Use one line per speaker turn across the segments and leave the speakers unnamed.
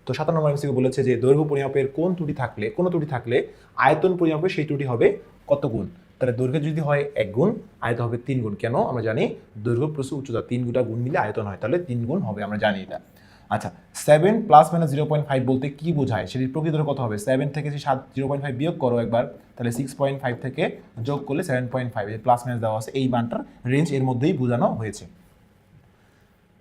তো 7 নম্বর এমসিকিউ বলেছে যে দৈর্ঘ্য পরিমাপের কোনো ত্রুটি থাকলে আয়তন পরিমাপের সেই ত্রুটি হবে কত গুণ। তাহলে দৈর্ঘ্য যদি হয় 1 গুণ, আয়তন হবে 3 গুণ। কেন? আমরা জানি দৈর্ঘ্য প্লাস উচ্চতা 3 গুণ মিলে আয়তন হয়, তাহলে 3 গুণ হবে, আমরা জানি এটা। আচ্ছা, 7 প্লাস মাইনাস 0.5 বলতে কি বোঝায় সেটির প্রকৃত কত হবে? 7 থেকে যে 0.5 বিয়োগ করো একবার, তাহলে 6.5 থেকে যোগ করলে 7.5, প্লাস মাইনাস দেওয়া আছে, এই মানটার রেঞ্জ এর মধ্যেই বোঝানো হয়েছে।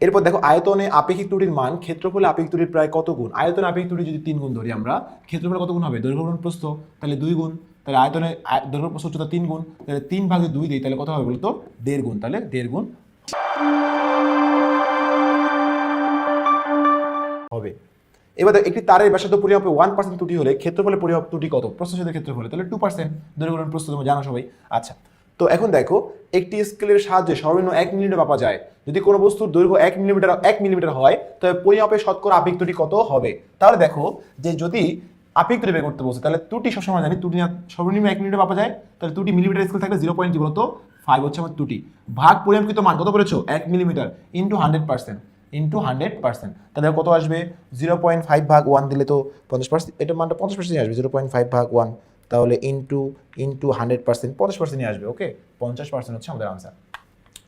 এরপর দেখো আয়তনে আপেক্ষিক ত্রুটির মান ক্ষেত্রফলে আপেক্ষিক ত্রুটির প্রায় কত গুণ। আয়তনে আপেক্ষিক ত্রুটি যদি 3 গুণ ধরি আমরা, ক্ষেত্রফলে কত গুণ হবে? দৈর্ঘ্য গুণ প্রস্থ, তাহলে 2 গুণ। তাহলে আয়তনে দৈর্ঘ্য প্রস্থ উচ্চতা 3 গুণ, তাহলে 3 ভাগে 2 দিই, তাহলে কত হবে বলতো? 1.5 গুণ। তাহলে 1.5 গুণ হবে। এবার একটি তারের ব্যাসার্ধ পরিমাপে 1% ত্রুটি হলে ক্ষেত্রফলে পরিমাপ ত্রুটি কত? প্রস্থচ্ছেদের ক্ষেত্রফলে, তাহলে 2%। দৈর্ঘ্য গুণ প্রস্থ তোমরা জানো সবাই। আচ্ছা, তো এখন দেখো একটি স্কেলের সাহায্যে সর্বনিম্ন 1 মিলিমিটার মাপা যায়। যদি কোনো বস্তুর দৈর্ঘ্য 1 মিলিমিটার হয়, তবে পরিমাপের শতকরা আপেক্ষিক ত্রুটি কত হবে? তাহলে দেখো যে যদি আপেক্ষিক ত্রুটি বের করতে বলছে, তাহলে ত্রুটি সবসময় জানি ত্রুটি সর্বনিম্ন 1 মিলিমিটার মাপা যায়, তাহলে ত্রুটি মিলিমিটার স্কেল থাকলে 0.5 বলতো 5 হচ্ছে আমার ত্রুটি, ভাগ পরিমাপকৃত মান কত করেছো? 1 মিলিমিটার ইন্টু 100%, তাহলে কত আসবে? 0.5 ভাগ 1 দিলে তো 50%, এটা মানটা 50% আসবে। 0.5 ভাগ 1 তাহলে ইন্টু 100%, 50% আসবে। ওকে, 50% হচ্ছে আমাদের আনসার।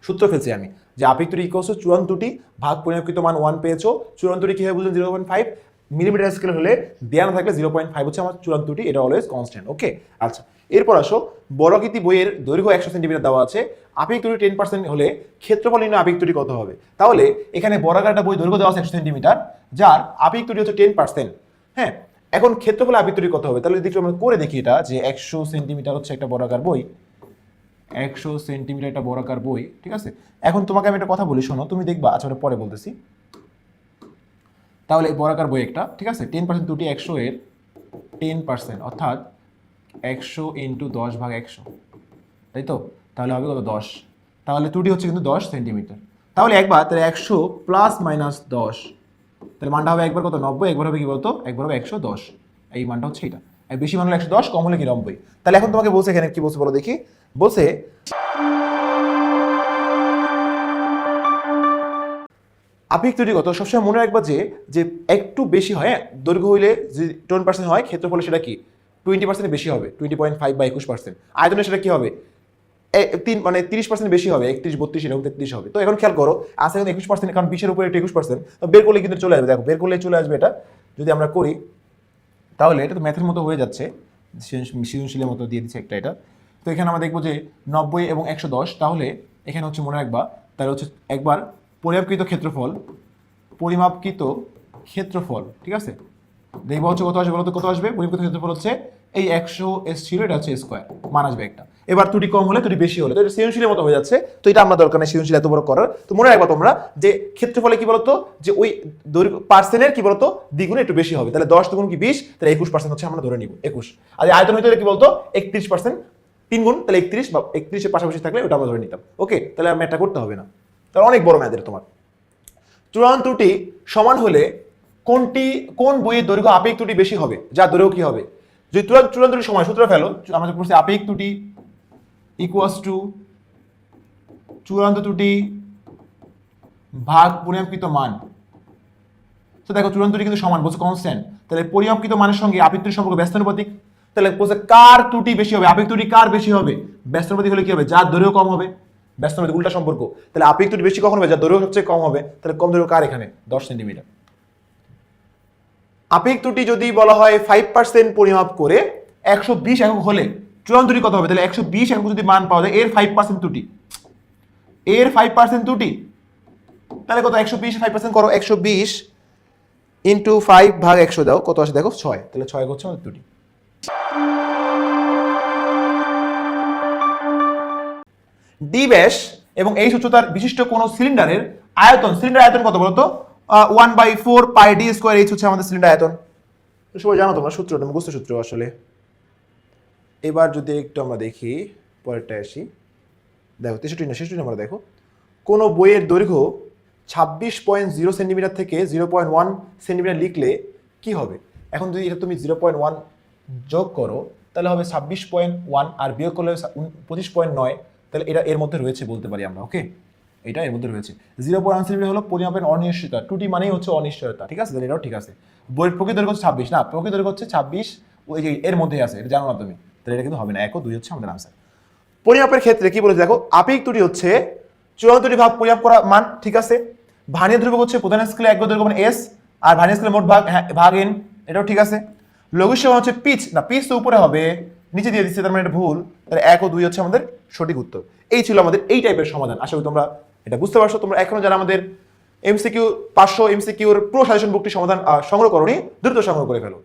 সূত্র ফেলছি আমি যে আপেক্ষিক ত্রুটি ইকুয়ালস টু চূড়ান্ত ত্রুটি ভাগ পরিমাপকৃত মান 1 পেয়েছো। চূড়ান্ত ত্রুটি কিভাবে বুঝলেন? 0.5 মিলিমিটার স্কেল হলে দেয়া না থাকলে 0.5 হচ্ছে আমার চূড়ান্ত ত্রুটি, এটা অলওয়েজ কনস্ট্যান্ট। ওকে, আচ্ছা, এরপর আসো বর্গাকৃতি বইয়ের দৈর্ঘ্য 100 সেন্টিমিটার দেওয়া আছে, আপেক্ষিক ত্রুটি 10% হলে ক্ষেত্রফল নির্ণয় আপেক্ষিক ত্রুটি কত হবে? তাহলে এখানে বর্গাকারটা বই দৈর্ঘ্য দেওয়া আছে 100 সেন্টিমিটার, যার আপেক্ষিক ত্রুটি হচ্ছে 10%। হ্যাঁ, এখন ক্ষেত্রফল আপেক্ষিক ত্রুটি কত হবে? তাহলে যদি আমরা করে দেখি এটা, যে 100 সেন্টিমিটার হচ্ছে একটা বর্গাকার বই, 100 সেন্টিমিটার একটা বর্গাকার বই, ঠিক আছে। এখন তোমাকে আমি একটা কথা বলি, শোনো, তুমি দেখবা। আচ্ছা, ওটা পরে বলতেছি। তাহলে বর্গাকার বই একটা, ঠিক আছে, 10% ত্রুটি 100 এর 10%, অর্থাৎ 100 ইন্টু 10 ভাগ 100, তাই তো? তাহলে হবে কত? 10। তাহলে ত্রুটি হচ্ছে কিন্তু 10 সেন্টিমিটার। তাহলে একবার, তাহলে 100 প্লাস মাইনাস 10, তাহলে মানটা হবে একবার কত? 90, একবার হবে কি বলতো? একবার হবে 110। এই মানটা হচ্ছে এটা। বেশি মান হলে 110, কম হলে কি 90। তাহলে এখন তোমাকে বলছে এখানে কি বলছে বলো দেখি। বলছে আপেক্ষিক ত্রুটি কত? সবসময় মনে রাখবা যে যে একটু বেশি হয়, দৈর্ঘ্য হইলে যদি 10% হয়, ক্ষেত্রফলে সেটা কি 20% বেশি হবে, 20.5 বা 21%। আয়তনে সেটা কি হবে? 30% বেশি হবে, 31, 32 এরকম 33 হবে। তো এখন খেয়াল করো, আছে কিন্তু 21%, কারণ 20-এর উপরে একটু 21%, তো বের করলে কিন্তু চলে আসবে। দেখো বের করলে চলে আসবে এটা। যদি আমরা করি তাহলে এটা তো ম্যাথের মতো হয়ে যাচ্ছে, সৃজনশীলের মতো দিয়ে দিচ্ছে একটা এটা। তো এখানে আমরা দেখবো যে 90 এবং 110, তাহলে এখানে হচ্ছে মনে রাখবা, তাহলে হচ্ছে একবার পরিমাপকৃত ক্ষেত্রফল, ঠিক আছে, দেখবো হচ্ছে কত আসবে বলতো? কত আসবে? পরিমাপকৃত ক্ষেত্রফল হচ্ছে এই 100 এস ছিল, এটা হচ্ছে স্কোয়ার, মান আসবে একটা। এবার ত্রুটি কম হলে, ত্রুটি বেশি হলে, তো এটা সৃজনশীলের মতো হয়ে যাচ্ছে। তো এটা আমরা দরকার নেই সৃজনশীল এত বড় করার। তো মনে রাখবা তোমরা যে ক্ষেত্রফলে কি বলতো, যে ওই দৈর্ঘ্য পার্সেন্টের কি বলতো দ্বিগুণে একটু বেশি হবে। তাহলে 10 দুগুণ কি 20, তাহলে 21% হচ্ছে আমরা ধরে নিব 21। আর আয়তন হইতে কি বলতো 31%, 3 গুণ, তাহলে 31 বা 31-এর পাশাপাশি থাকলে ওটা আমরা ধরে নিতাম। ওকে, তাহলে আর ম্যাথটা করতে হবে না। তাহলে অনেক বড় ম্যাথের তোমার। চূড়ান্ত ত্রুটি সমান হলে কোন বইয়ের দৈর্ঘ্য আপেক্ষিক ত্রুটি বেশি হবে? যার দৈর্ঘ্য কি হবে? যদি চূড়ান্ত ত্রুটি সমান, সূত্র ফেলো, আমরা বলছি আপেক্ষিক ত্রুটি ইকুয়ালস টু চূড়ান্ত ত্রুটি ভাগ পরিমাপকৃত মান। তো দেখো চূড়ান্ত ত্রুটি কিন্তু সমান, বলছে কনস্ট্যান্ট, তাহলে পরিমাপকৃত মানের সঙ্গে আপেক্ষিক ত্রুটির সম্পর্ক ব্যস্তানুপাতিক। তাহলে বলছে কার ত্রুটি বেশি হবে? আপেক্ষিক ত্রুটি কার বেশি হবে? ব্যস্তানুপাতিক হলে কি হবে? যার দৈর্ঘ্য কম হবে। ব্যস্তানুপাতিক উল্টা সম্পর্ক। তাহলে আপেক্ষিক ত্রুটি বেশি কখন হবে? যার দৈর্ঘ্য সবচেয়ে কম হবে। তাহলে কম দৈর্ঘ্য কার? এখানে 10 সেন্টিমিটার। আপেক্ষিক ত্রুটি যদি বলা হয় 5% পরিমাপ করে 120 একক হলে চূড়ান্ত ত্রুটি কত হবে? তাহলে 120 একক যদি মান পাওয়া যায়, এর 5% ত্রুটি, তাহলে কত? 120 5% করো, 120 ইন্টু 5 ভাগ 100 দাও, কত আসে দেখো? 6। তাহলে 6 হচ্ছে আমাদের ত্রুটি। ডি ব্যাস এবং এই উচ্চতার বিশিষ্ট কোন সিলিন্ডারের সিলিন্ডার আয়তন কত বলতো? 1/4 পাই ডি স্কোয়ার, এইচ হচ্ছে আমাদের সিলিন্ডার আয়তন। সবাই জানো তোমরা সূত্রটা, মুখস্থ সূত্র আসলে। এবার যদি একটু আমরা দেখি, পরেরটা আসি, দেখো 63 নম্বর। দেখো কোন বইয়ের দৈর্ঘ্য 26.0 সেন্টিমিটার থেকে 0.1 সেন্টিমিটার লিখলে কি হবে? এখন যদি এটা তুমি 0.1 যোগ করো, তাহলে হবে 26.1, আর বিয়োগ করলে 25.9, তাহলে এটা এর মধ্যে রয়েছে বলতে পারি আমরা। ওকে, এটা এর মধ্যে রয়েছে। 0.1 হলো পরিমাপের অনিশ্চয়তা, ত্রুটি মানেই হচ্ছে অনিশ্চয়তা, ঠিক আছে, তাহলে এটাও ঠিক আছে। বইয়ের প্রকৃত দৈর্ঘ্য হচ্ছে 26, না প্রকৃত দৈর্ঘ্য হচ্ছে 26, ওই যে এর মধ্যেই আছে, এটা জানো না তুমি, তাহলে এটা কিন্তু হবে না। 1 ও 2 হচ্ছে আমাদের আনসার। পরিমাপের ক্ষেত্রে কি বলেছে দেখো, আপেক্ষিক ত্রুটি হচ্ছে চূড়ান্ত ত্রুটি ভাগ পরিমাপ করা মান, ঠিক আছে। ভার্নিয়ার ধ্রুবক হচ্ছে প্রধান স্কেলে এক দৈর্ঘ্য মানে এস, আর ভার্নিয়ার স্কেলে মোট ভাগ ভাগ এন, এটাও ঠিক আছে। লঘু সীমা হচ্ছে পিচ, না পিচ তো উপরে হবে, নিচে দিয়ে দিচ্ছে, তার মানে এটা ভুল, তাহলে 1 ও 2 হচ্ছে আমাদের সঠিক উত্তর। এই ছিল আমাদের এই টাইপের সমাধান। আশা করি তোমরা এটা বুঝতে পারছো। তোমরা এখনো যারা আমাদের এমসিকিউ 500 এমসিকিউর প্রো সাজেশন বুকটি সমাধান সংগ্রহ করোনি, দ্রুত সংগ্রহ করে ফেলো।